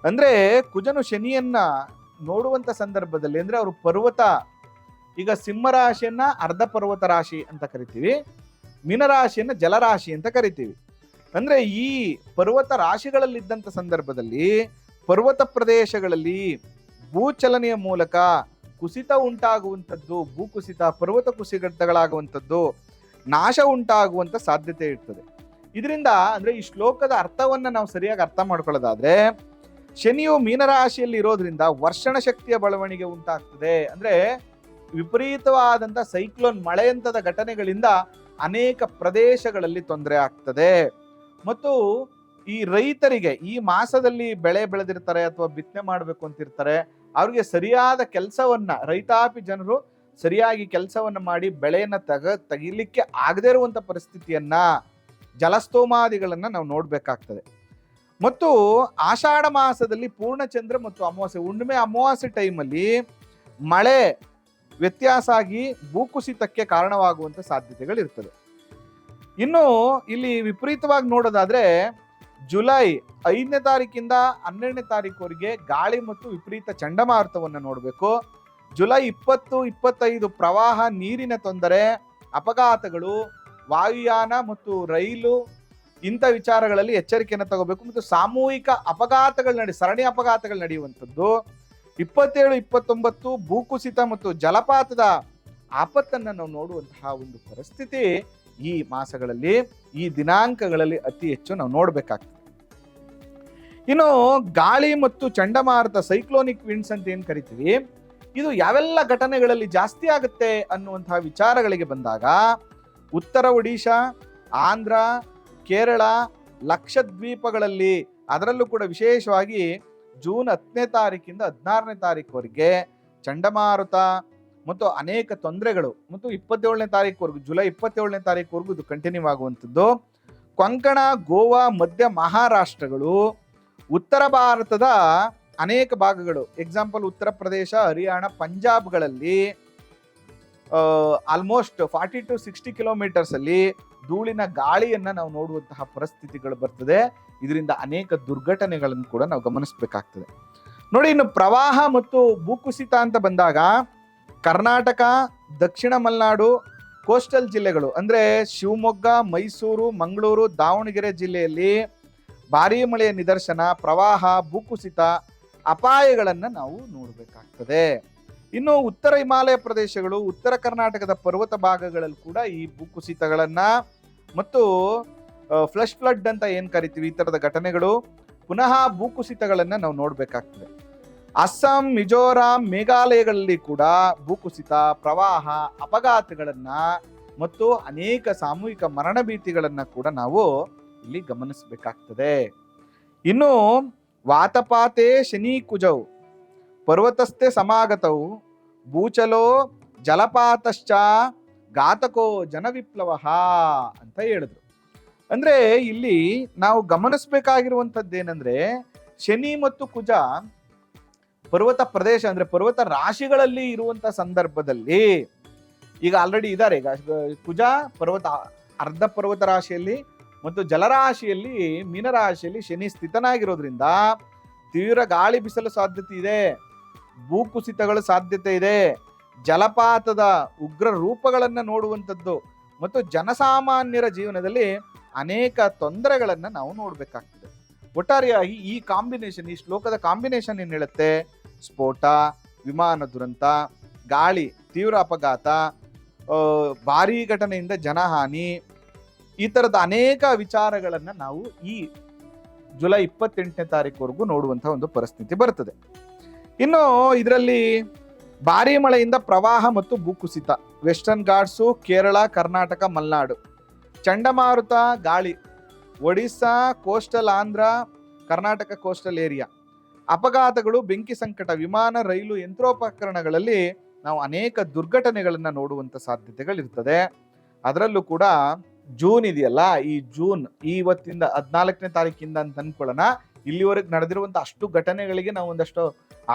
ಅಂದ್ರೆ ಕುಜನು ಶನಿಯನ್ನ ನೋಡುವಂತ ಸಂದರ್ಭದಲ್ಲಿ ಅಂದ್ರೆ ಅವರು ಪರ್ವತ, ಈಗ ಸಿಂಹ ರಾಶಿಯನ್ನ ಅರ್ಧ ಪರ್ವತ ರಾಶಿ ಅಂತ ಕರಿತೀವಿ, ಮೀನರಾಶಿಯನ್ನ ಜಲರಾಶಿ ಅಂತ ಕರಿತೀವಿ. ಅಂದ್ರೆ ಈ ಪರ್ವತ ರಾಶಿಗಳಲ್ಲಿದ್ದಂಥ ಸಂದರ್ಭದಲ್ಲಿ ಪರ್ವತ ಪ್ರದೇಶಗಳಲ್ಲಿ ಭೂಚಲನೆಯ ಮೂಲಕ ಕುಸಿತ ಉಂಟಾಗುವಂಥದ್ದು, ಭೂಕುಸಿತ, ಪರ್ವತ ಕುಸಿತಗಳಾಗುವಂಥದ್ದು, ನಾಶ ಉಂಟಾಗುವಂತ ಸಾಧ್ಯತೆ ಇರ್ತದೆ. ಇದರಿಂದ ಅಂದ್ರೆ ಈ ಶ್ಲೋಕದ ಅರ್ಥವನ್ನ ನಾವು ಸರಿಯಾಗಿ ಅರ್ಥ ಮಾಡ್ಕೊಳ್ಳೋದಾದ್ರೆ, ಶನಿಯು ಮೀನರಾಶಿಯಲ್ಲಿ ಇರೋದ್ರಿಂದ ವರ್ಷಣ ಶಕ್ತಿಯ ಬೆಳವಣಿಗೆ ಉಂಟಾಗ್ತದೆ. ಅಂದ್ರೆ ವಿಪರೀತವಾದಂತ ಸೈಕ್ಲೋನ್, ಮಳೆಯಂತದ ಘಟನೆಗಳಿಂದ ಅನೇಕ ಪ್ರದೇಶಗಳಲ್ಲಿ ತೊಂದರೆ ಆಗ್ತದೆ. ಮತ್ತು ಈ ರೈತರಿಗೆ ಈ ಮಾಸದಲ್ಲಿ ಬೆಳೆ ಬೆಳೆದಿರ್ತಾರೆ ಅಥವಾ ಬಿತ್ತನೆ ಮಾಡಬೇಕು ಅಂತಿರ್ತಾರೆ, ಅವ್ರಿಗೆ ಸರಿಯಾದ ಕೆಲಸವನ್ನ, ರೈತಾಪಿ ಜನರು ಸರಿಯಾಗಿ ಕೆಲಸವನ್ನ ಮಾಡಿ ಬೆಳೆಯನ್ನ ತೆಗಿಲಿಕ್ಕೆ ಆಗದೇ ಇರುವಂತ ಪರಿಸ್ಥಿತಿಯನ್ನ, ಜಲಸ್ತೋಮಾದಿಗಳನ್ನ ನಾವು ನೋಡ್ಬೇಕಾಗ್ತದೆ. ಮತ್ತು ಆಷಾಢ ಮಾಸದಲ್ಲಿ ಪೂರ್ಣಚಂದ್ರ ಮತ್ತು ಅಮಾವಾಸ್ಯೆ, ಹುಣ್ಣಿಮೆ ಅಮಾವಾಸ್ಯೆ ಟೈಮಲ್ಲಿ ಮಳೆ ವ್ಯತ್ಯಾಸ ಆಗಿ ಭೂಕುಸಿತಕ್ಕೆ ಕಾರಣವಾಗುವಂತ ಸಾಧ್ಯತೆಗಳಿರ್ತದೆ. ಇನ್ನು ಇಲ್ಲಿ ವಿಪರೀತವಾಗಿ ನೋಡೋದಾದ್ರೆ ಜುಲೈ 5ನೇ ತಾರೀಕಿಂದ 12ನೇ ತಾರೀಕುವರೆಗೆ ಗಾಳಿ ಮತ್ತು ವಿಪರೀತ ಚಂಡಮಾರುತವನ್ನು ನೋಡಬೇಕು. ಜುಲೈ 20, 25 ಪ್ರವಾಹ, ನೀರಿನ ತೊಂದರೆ, ಅಪಘಾತಗಳು, ವಾಯುಯಾನ ಮತ್ತು ರೈಲು ಇಂಥ ವಿಚಾರಗಳಲ್ಲಿ ಎಚ್ಚರಿಕೆಯನ್ನು ತಗೋಬೇಕು. ಮತ್ತು ಸಾಮೂಹಿಕ ಅಪಘಾತಗಳು ಸರಣಿ ಅಪಘಾತಗಳು ನಡೆಯುವಂಥದ್ದು. 27, 29 ಭೂಕುಸಿತ ಮತ್ತು ಜಲಪಾತದ ಆಪತ್ತನ್ನು ನಾವು ನೋಡುವಂತಹ ಒಂದು ಪರಿಸ್ಥಿತಿ ಈ ಮಾಸಗಳಲ್ಲಿ, ಈ ದಿನಾಂಕಗಳಲ್ಲಿ ಅತಿ ಹೆಚ್ಚು ನಾವು ನೋಡ್ಬೇಕಾಗ್ತದೆ. ಇನ್ನು ಗಾಳಿ ಮತ್ತು ಚಂಡಮಾರುತ, ಸೈಕ್ಲೋನಿಕ್ ವಿಂಡ್ಸ್ ಅಂತ ಏನ್ ಕರಿತೀವಿ, ಇದು ಯಾವೆಲ್ಲ ಘಟನೆಗಳಲ್ಲಿ ಜಾಸ್ತಿ ಆಗುತ್ತೆ ಅನ್ನುವಂತಹ ವಿಚಾರಗಳಿಗೆ ಬಂದಾಗ ಉತ್ತರ ಒಡಿಶಾ, ಆಂಧ್ರ, ಕೇರಳ, ಲಕ್ಷದ್ವೀಪಗಳಲ್ಲಿ, ಅದರಲ್ಲೂ ಕೂಡ ವಿಶೇಷವಾಗಿ ಜೂನ್ 10ನೇ ತಾರೀಕಿಂದ 16ನೇ ತಾರೀಕುವರೆಗೆ ಚಂಡಮಾರುತ ಮತ್ತು ಅನೇಕ ತೊಂದರೆಗಳು, ಮತ್ತು 27ನೇ ತಾರೀಕುವರೆಗೂ, ಜುಲೈ 27ನೇ ತಾರೀಕುವರೆಗೂ ಇದು ಕಂಟಿನ್ಯೂ ಆಗುವಂಥದ್ದು. ಕೊಂಕಣ, ಗೋವಾ, ಮಧ್ಯ ಮಹಾರಾಷ್ಟ್ರಗಳು, ಉತ್ತರ ಭಾರತದ ಅನೇಕ ಭಾಗಗಳು, example Uttar Pradesh, Haryana, ಪಂಜಾಬ್ಗಳಲ್ಲಿ almost 40 to 60 kilometres ಅಲ್ಲಿ ಧೂಳಿನ ಗಾಳಿಯನ್ನ ನಾವು ನೋಡುವಂತಹ ಪರಿಸ್ಥಿತಿಗಳು ಬರ್ತದೆ. ಇದರಿಂದ ಅನೇಕ ದುರ್ಘಟನೆಗಳನ್ನು ಕೂಡ ನಾವು ಗಮನಿಸಬೇಕಾಗ್ತದೆ. ನೋಡಿ, ಇನ್ನು ಪ್ರವಾಹ ಮತ್ತು ಭೂಕುಸಿತ ಅಂತ ಬಂದಾಗ ಕರ್ನಾಟಕ, ದಕ್ಷಿಣ ಮಲೆನಾಡು, ಕೋಸ್ಟಲ್ ಜಿಲ್ಲೆಗಳು ಅಂದ್ರೆ ಶಿವಮೊಗ್ಗ, ಮೈಸೂರು, ಮಂಗಳೂರು, ದಾವಣಗೆರೆ ಜಿಲ್ಲೆಯಲ್ಲಿ ಭಾರೀ ಮಳೆಯ ನಿದರ್ಶನ, ಪ್ರವಾಹ, ಭೂಕುಸಿತ ಅಪಾಯಗಳನ್ನು ನಾವು ನೋಡಬೇಕಾಗ್ತದೆ. ಇನ್ನು ಉತ್ತರ ಹಿಮಾಲಯ ಪ್ರದೇಶಗಳು, ಉತ್ತರ ಕರ್ನಾಟಕದ ಪರ್ವತ ಭಾಗಗಳಲ್ಲಿ ಕೂಡ ಈ ಭೂಕುಸಿತಗಳನ್ನ ಮತ್ತು ಫ್ಲಶ್ ಫ್ಲಡ್ ಅಂತ ಏನ್ ಕರಿತೀವಿ, ಈ ತರದ ಘಟನೆಗಳು, ಪುನಃ ಭೂಕುಸಿತಗಳನ್ನ ನಾವು ನೋಡ್ಬೇಕಾಗ್ತದೆ. ಅಸ್ಸಾಂ, ಮಿಜೋರಾಂ, ಮೇಘಾಲಯಗಳಲ್ಲಿ ಕೂಡ ಭೂಕುಸಿತ, ಪ್ರವಾಹ, ಅಪಘಾತಗಳನ್ನ ಮತ್ತು ಅನೇಕ ಸಾಮೂಹಿಕ ಮರಣ ಭೀತಿಗಳನ್ನ ಕೂಡ ನಾವು ಇಲ್ಲಿ ಗಮನಿಸಬೇಕಾಗ್ತದೆ. ಇನ್ನು ವಾತಪಾತೆ ಶನಿ ಕುಜೌ ಪರ್ವತಸ್ಥೆ ಸಮಾಗತವು ಭೂಚಲೋ ಜಲಪಾತಶ್ಚ ಘಾತಕೋ ಜನವಿಪ್ಲವ ಅಂತ ಹೇಳಿದ್ರು. ಅಂದ್ರೆ ಇಲ್ಲಿ ನಾವು ಗಮನಿಸಬೇಕಾಗಿರುವಂಥದ್ದೇನೆಂದ್ರೆ, ಶನಿ ಮತ್ತು ಕುಜ ಪರ್ವತ ಪ್ರದೇಶ ಅಂದ್ರೆ ಪರ್ವತ ರಾಶಿಗಳಲ್ಲಿ ಇರುವಂತ ಸಂದರ್ಭದಲ್ಲಿ, ಈಗ ಆಲ್ರೆಡಿ ಇದ್ದಾರೆ. ಈಗ ಕುಜ ಪರ್ವತ, ಅರ್ಧ ಪರ್ವತ ರಾಶಿಯಲ್ಲಿ ಮತ್ತು ಜಲರಾಶಿಯಲ್ಲಿ, ಮೀನರಾಶಿಯಲ್ಲಿ ಶನಿ ಸ್ಥಿತನಾಗಿರೋದ್ರಿಂದ ತೀವ್ರ ಗಾಳಿ ಬೀಸಲು ಸಾಧ್ಯತೆ ಇದೆ, ಭೂಕುಸಿತಗಳ ಸಾಧ್ಯತೆ ಇದೆ, ಜಲಪಾತದ ಉಗ್ರ ರೂಪಗಳನ್ನ ನೋಡುವಂಥದ್ದು ಮತ್ತು ಜನಸಾಮಾನ್ಯರ ಜೀವನದಲ್ಲಿ ಅನೇಕ ತೊಂದರೆಗಳನ್ನ ನಾವು ನೋಡ್ಬೇಕಾಗ್ತದೆ. ಒಟ್ಟಾರೆಯಾಗಿ ಈ ಕಾಂಬಿನೇಷನ್, ಈ ಶ್ಲೋಕದ ಕಾಂಬಿನೇಷನ್ ಏನ್ ಹೇಳುತ್ತೆ, ಸ್ಫೋಟ, ವಿಮಾನ ದುರಂತ, ಗಾಳಿ, ತೀವ್ರ ಅಪಘಾತ, ಭಾರೀ ಘಟನೆಯಿಂದ ಜನಹಾನಿ, ಈ ತರದ ಅನೇಕ ವಿಚಾರಗಳನ್ನ ನಾವು ಈ ಜುಲೈ 28ನೇ ತಾರೀಕುವರೆಗೂ ನೋಡುವಂತಹ ಒಂದು ಪರಿಸ್ಥಿತಿ ಬರ್ತದೆ. ಇನ್ನು ಇದರಲ್ಲಿ ಭಾರೀ ಮಳೆಯಿಂದ ಪ್ರವಾಹ ಮತ್ತು ಭೂಕುಸಿತ, ವೆಸ್ಟರ್ನ್ ಘಾಟ್ಸು, ಕೇರಳ, ಕರ್ನಾಟಕ, ಮಲೆನಾಡು, ಚಂಡಮಾರುತ, ಗಾಳಿ, Odisha, coastal Andhra, Karnataka coastal area, ಅಪಘಾತಗಳು, ಬೆಂಕಿ ಸಂಕಟ, ವಿಮಾನ, ರೈಲು, ಯಂತ್ರೋಪಕರಣಗಳಲ್ಲಿ ನಾವು ಅನೇಕ ದುರ್ಘಟನೆಗಳನ್ನ ನೋಡುವಂತ ಸಾಧ್ಯತೆಗಳಿರ್ತದೆ. ಅದರಲ್ಲೂ ಕೂಡ ಜೂನ್ ಇದೆಯಲ್ಲ, ಈ ಜೂನ್ ಇವತ್ತಿಂದ 14ನೇ ತಾರೀಕಿಂದ ಅಂತ ಅನ್ಕೊಳ್ಳೋಣ, ಇಲ್ಲಿವರೆಗೆ ನಡೆದಿರುವಂತ ಅಷ್ಟು ಘಟನೆಗಳಿಗೆ ನಾವು ಒಂದಷ್ಟು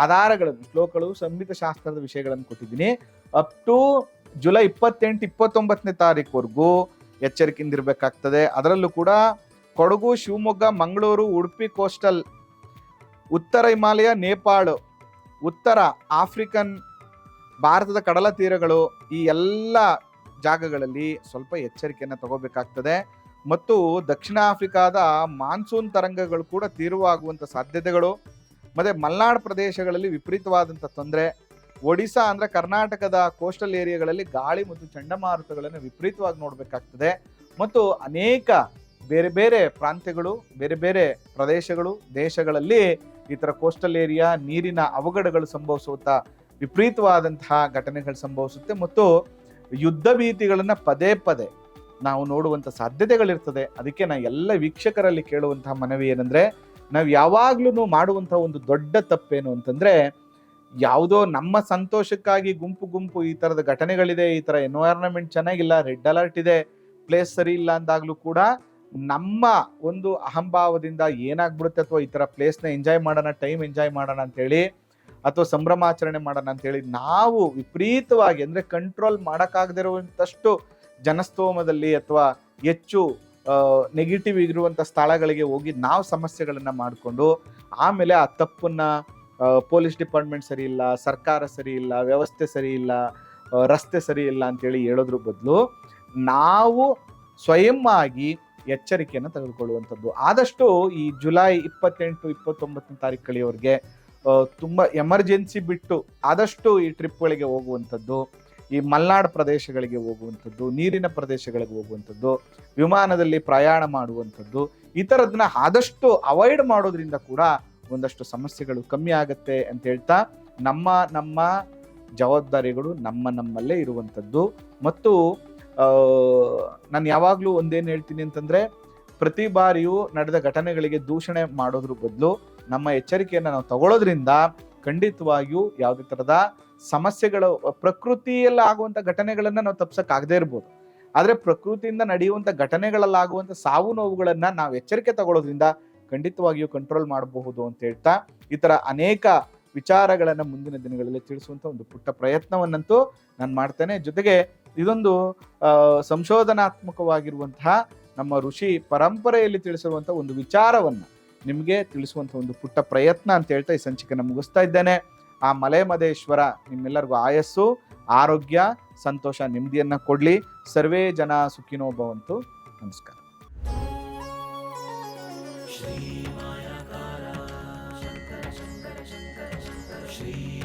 ಆಧಾರಗಳನ್ನು, ಶ್ಲೋಕಗಳು, ಸಂಹಿತ ಶಾಸ್ತ್ರದ ವಿಷಯಗಳನ್ನು ಕೊಟ್ಟಿದ್ದೀನಿ. ಅಪ್ ಟು ಜುಲೈ 28, 29ನೇ ತಾರೀಕುವರೆಗೂ ಎಚ್ಚರಿಕೆಯಿಂದ ಇರಬೇಕಾಗ್ತದೆ. ಅದರಲ್ಲೂ ಕೂಡ ಕೊಡಗು, ಶಿವಮೊಗ್ಗ, ಮಂಗಳೂರು, ಉಡುಪಿ ಕೋಸ್ಟಲ್, ಉತ್ತರ ಹಿಮಾಲಯ, ನೇಪಾಳ, ಉತ್ತರ ಆಫ್ರಿಕನ್, ಭಾರತದ ಕಡಲ ತೀರಗಳು, ಈ ಎಲ್ಲ ಜಾಗಗಳಲ್ಲಿ ಸ್ವಲ್ಪ ಎಚ್ಚರಿಕೆಯನ್ನು ತಗೋಬೇಕಾಗ್ತದೆ. ಮತ್ತು ದಕ್ಷಿಣ ಆಫ್ರಿಕಾದ ಮಾನ್ಸೂನ್ ತರಂಗಗಳು ಕೂಡ ತೀವ್ರವಾಗುವಂಥ ಸಾಧ್ಯತೆಗಳು, ಮತ್ತೆ ಮಲೆನಾಡು ಪ್ರದೇಶಗಳಲ್ಲಿ ವಿಪರೀತವಾದಂಥ ತೊಂದರೆ, ಒಡಿಶಾ ಅಂದ್ರೆ ಕರ್ನಾಟಕದ ಕೋಸ್ಟಲ್ ಏರಿಯಾಗಳಲ್ಲಿ ಗಾಳಿ ಮತ್ತು ಚಂಡಮಾರುತಗಳನ್ನು ವಿಪರೀತವಾಗಿ ನೋಡಬೇಕಾಗ್ತದೆ. ಮತ್ತು ಅನೇಕ ಬೇರೆ ಬೇರೆ ಪ್ರಾಂತ್ಯಗಳು, ಬೇರೆ ಬೇರೆ ಪ್ರದೇಶಗಳು, ದೇಶಗಳಲ್ಲಿ ಈ ಥರ ಕೋಸ್ಟಲ್ ಏರಿಯಾ ನೀರಿನ ಅವಘಡಗಳು ಸಂಭವಿಸುತ್ತಾ ವಿಪರೀತವಾದಂತಹ ಘಟನೆಗಳು ಸಂಭವಿಸುತ್ತೆ. ಮತ್ತು ಯುದ್ಧ ಭೀತಿಗಳನ್ನ ಪದೇ ಪದೇ ನಾವು ನೋಡುವಂಥ ಸಾಧ್ಯತೆಗಳಿರ್ತದೆ. ಅದಕ್ಕೆ ನಾನು ಎಲ್ಲ ವೀಕ್ಷಕರಲ್ಲಿ ಕೇಳುವಂತಹ ಮನವಿ ಏನಂದರೆ, ನಾವು ಯಾವಾಗ್ಲೂ ಮಾಡುವಂಥ ಒಂದು ದೊಡ್ಡ ತಪ್ಪೇನು ಅಂತಂದರೆ, ಯಾವುದೋ ನಮ್ಮ ಸಂತೋಷಕ್ಕಾಗಿ ಗುಂಪು ಈ ಥರದ ಘಟನೆಗಳಿದೆ, ಈ ಥರ ಎನ್ವೈರನ್ಮೆಂಟ್ ಚೆನ್ನಾಗಿಲ್ಲ, ರೆಡ್ ಅಲರ್ಟ್ ಇದೆ, ಪ್ಲೇಸ್ ಸರಿ ಇಲ್ಲ ಅಂದಾಗಲೂ ಕೂಡ ನಮ್ಮ ಒಂದು ಅಹಂಭಾವದಿಂದ ಏನಾಗ್ಬಿಡುತ್ತೆ, ಅಥವಾ ಈ ಥರ ಪ್ಲೇಸ್ನ ಎಂಜಾಯ್ ಮಾಡೋಣ, ಟೈಮ್ ಎಂಜಾಯ್ ಮಾಡೋಣ ಅಂತೇಳಿ, ಅಥವಾ ಸಂಭ್ರಮಾಚರಣೆ ಮಾಡೋಣ ಅಂತೇಳಿ ನಾವು ವಿಪರೀತವಾಗಿ ಅಂದರೆ ಕಂಟ್ರೋಲ್ ಮಾಡೋಕ್ಕಾಗದಿರುವಂಥಷ್ಟು ಜನಸ್ತೋಮದಲ್ಲಿ ಅಥವಾ ಹೆಚ್ಚು ನೆಗೆಟಿವ್ ಇರುವಂಥ ಸ್ಥಳಗಳಿಗೆ ಹೋಗಿ ನಾವು ಸಮಸ್ಯೆಗಳನ್ನು ಮಾಡಿಕೊಂಡು ಆಮೇಲೆ ಆ ತಪ್ಪನ್ನು ಪೊಲೀಸ್ ಡಿಪಾರ್ಟ್ಮೆಂಟ್ ಸರಿ ಇಲ್ಲ, ಸರ್ಕಾರ ಸರಿ ಇಲ್ಲ, ವ್ಯವಸ್ಥೆ ಸರಿ ಇಲ್ಲ, ರಸ್ತೆ ಸರಿ ಇಲ್ಲ ಅಂತೇಳಿ ಹೇಳೋದ್ರ ಬದಲು ನಾವು ಸ್ವಯಂ ಆಗಿ ಎಚ್ಚರಿಕೆಯನ್ನು ತೆಗೆದುಕೊಳ್ಳುವಂಥದ್ದು. ಆದಷ್ಟು ಈ ಜುಲೈ 28-29 ತಾರೀಕು ಕಳೆಯೋರಿಗೆ ತುಂಬ ಎಮರ್ಜೆನ್ಸಿ ಬಿಟ್ಟು ಆದಷ್ಟು ಈ ಟ್ರಿಪ್ಗಳಿಗೆ ಹೋಗುವಂಥದ್ದು, ಈ ಮಲೆನಾಡು ಪ್ರದೇಶಗಳಿಗೆ ಹೋಗುವಂಥದ್ದು, ನೀರಿನ ಪ್ರದೇಶಗಳಿಗೆ ಹೋಗುವಂಥದ್ದು, ವಿಮಾನದಲ್ಲಿ ಪ್ರಯಾಣ ಮಾಡುವಂಥದ್ದು, ಈ ಥರದನ್ನ ಆದಷ್ಟು ಅವಾಯ್ಡ್ ಮಾಡೋದ್ರಿಂದ ಕೂಡ ಒಂದಷ್ಟು ಸಮಸ್ಯೆಗಳು ಕಮ್ಮಿ ಆಗುತ್ತೆ ಅಂತ ಹೇಳ್ತಾ, ನಮ್ಮ ಜವಾಬ್ದಾರಿಗಳು ನಮ್ಮಲ್ಲೇ ಇರುವಂಥದ್ದು. ಮತ್ತು ನಾನು ಯಾವಾಗಲೂ ಒಂದೇನು ಹೇಳ್ತೀನಿ ಅಂತಂದರೆ, ಪ್ರತಿ ಬಾರಿಯೂ ನಡೆದ ಘಟನೆಗಳಿಗೆ ದೂಷಣೆ ಮಾಡೋದ್ರ ಬದಲು ನಮ್ಮ ಎಚ್ಚರಿಕೆಯನ್ನು ನಾವು ತಗೊಳ್ಳೋದ್ರಿಂದ ಖಂಡಿತವಾಗಿಯೂ ಯಾವುದೇ ಥರದ ಸಮಸ್ಯೆಗಳು, ಪ್ರಕೃತಿಯಲ್ಲಿ ಆಗುವಂಥ ಘಟನೆಗಳನ್ನು ನಾವು ತಪ್ಸೋಕ್ಕಾಗದೇ ಇರ್ಬೋದು, ಆದರೆ ಪ್ರಕೃತಿಯಿಂದ ನಡೆಯುವಂಥ ಘಟನೆಗಳಲ್ಲಾಗುವಂಥ ಸಾವು ನೋವುಗಳನ್ನು ನಾವು ಎಚ್ಚರಿಕೆ ತಗೊಳ್ಳೋದ್ರಿಂದ ಖಂಡಿತವಾಗಿಯೂ ಕಂಟ್ರೋಲ್ ಮಾಡಬಹುದು ಅಂತ ಹೇಳ್ತಾ, ಈ ಥರ ಅನೇಕ ವಿಚಾರಗಳನ್ನು ಮುಂದಿನ ದಿನಗಳಲ್ಲಿ ತಿಳಿಸುವಂಥ ಒಂದು ಪುಟ್ಟ ಪ್ರಯತ್ನವನ್ನಂತೂ ನಾನು ಮಾಡ್ತೇನೆ. ಜೊತೆಗೆ ಇದೊಂದು ಸಂಶೋಧನಾತ್ಮಕವಾಗಿರುವಂತಹ ನಮ್ಮ ಋಷಿ ಪರಂಪರೆಯಲ್ಲಿ ತಿಳಿಸಿರುವಂಥ ಒಂದು ವಿಚಾರವನ್ನು ನಿಮಗೆ ತಿಳಿಸುವಂಥ ಒಂದು ಪುಟ್ಟ ಪ್ರಯತ್ನ ಅಂತ ಹೇಳ್ತಾ ಈ ಸಂಚಿಕೆಯನ್ನು ಮುಗಿಸ್ತಾ ಇದ್ದೇನೆ. ಆ ಮಲೆಮಹದೇಶ್ವರ ನಿಮ್ಮೆಲ್ಲರಿಗೂ ಆಯಸ್ಸು, ಆರೋಗ್ಯ, ಸಂತೋಷ, ನೆಮ್ಮದಿಯನ್ನು ಕೊಡಲಿ. ಸರ್ವೇ ಜನ ಸುಖಿನೋ ಭವಂತು. ನಮಸ್ಕಾರ. ಶ್ರೀ